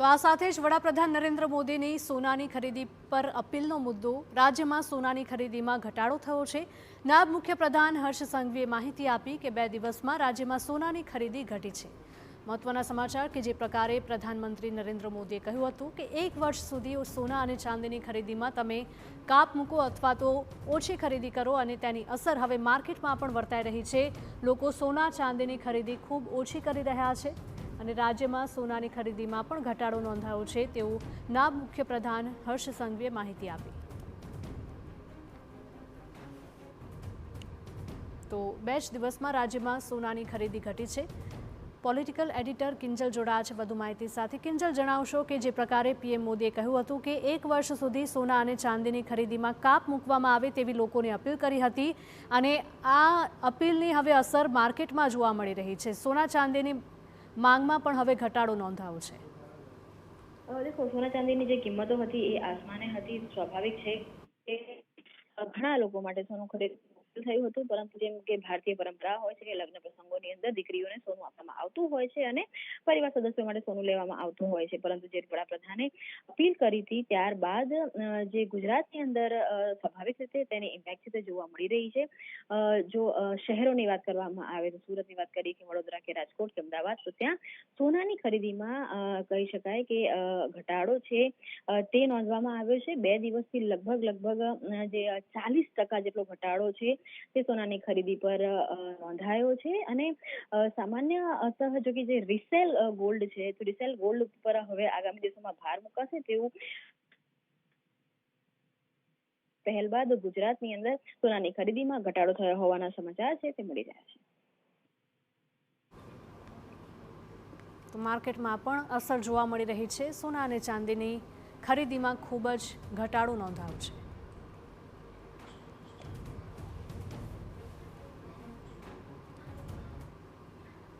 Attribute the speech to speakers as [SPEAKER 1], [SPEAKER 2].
[SPEAKER 1] તો આ સાથે જ વડાપ્રધાન નરેન્દ્ર મોદીની સોનાની ખરીદી પર અપીલનો મુદ્દો રાજ્યમાં સોનાની ખરીદીમાં ઘટાડો થયો છે। નાયબ મુખ્યપ્રધાન હર્ષ સંઘવીએ માહિતી આપી કે 2 દિવસમાં રાજ્યમાં સોનાની ખરીદી ઘટી છે। મહત્વના સમાચાર કે જે પ્રકારે પ્રધાનમંત્રી નરેન્દ્ર મોદીએ કહ્યું હતું કે 1 વર્ષ સુધી સોના અને ચાંદીની ખરીદીમાં તમે કાપ મૂકો અથવા તો ઓછી ખરીદી કરો અને તેની અસર હવે માર્કેટમાં પણ વર્તાઈ રહી છે। લોકો સોના ચાંદીની ખરીદી ખૂબ ઓછી કરી રહ્યા છે અને રાજ્યમાં સોનાની ખરીદીમાં પણ ઘટાડો નોંધાયો છે તેવું નાયબ મુખ્યપ્રધાન હર્ષ સંઘવીએ માહિતી આપી। તો 2 જ દિવસમાં રાજ્યમાં સોનાની ખરીદી ઘટી છે। પોલિટિકલ એડિટર કિંજલ જોડાયા છે વધુ માહિતી સાથે। કિંજલ, જણાવશો કે જે પ્રકારે પીએમ મોદીએ કહ્યું હતું કે 1 વર્ષ સુધી સોના અને ચાંદીની ખરીદીમાં કાપ મૂકવામાં આવે તેવી લોકોને અપીલ કરી હતી અને આ અપીલની હવે અસર માર્કેટમાં જોવા મળી રહી છે। સોના ચાંદીની માંગમાં પણ હવે ઘટાડો નોંધાયો છે।
[SPEAKER 2] દેખો, સોના ચાંદીની જે કિંમતો હતી એ આસમાને હતી। સ્વાભાવિક છે કે ઘણા લોકો માટે સોનું ખરીદવું થયું હતું, પરંતુ જેમ કે ભારતીય પરંપરા હોય છે કે લગ્ન પ્રસંગોની અંદર દીકરીઓને સોનું આપવામાં આવતું હોય છે અને પરિવાર સદસ્યો માટે સોનું લેવામાં આવતું હોય છે। પરંતુ જે વડાપ્રધાને અપીલ કરી હતી ત્યારબાદ જે ગુજરાતની અંદર સ્વાભાવિક રીતે તેની ઇમ્પેક્ટ છે તે જોવા મળી રહી છે। જો શહેરોની વાત કરવામાં આવે તો સુરતની વાત કરીએ કે વડોદરા કે રાજકોટ કે અમદાવાદ, તો ત્યાં સોનાની ખરીદીમાં કહી શકાય કે ઘટાડો છે તે નોંધવામાં આવ્યો છે। 2 દિવસથી લગભગ જે 40% જેટલો ઘટાડો છે તે સોનાની ખરીદી પર નોંધાયો છે અને સામાન્યતઃ જો કે જે રિસેલ ગોલ્ડ છે તો રિસેલ ગોલ્ડ પર હવે આગામી દિવસોમાં ભાર મુકાશે તેવું પહેલ બાદ ગુજરાતની અંદર સોનાની ખરીદીમાં ઘટાડો થયો હોવાના સમાચાર છે તે મળી રહ્યા છે।
[SPEAKER 1] તો માર્કેટમાં પણ અસર જોવા મળી રહી છે। સોના અને ચાંદીની ખરીદીમાં ખૂબ જ ઘટાડો નોંધાયો છે।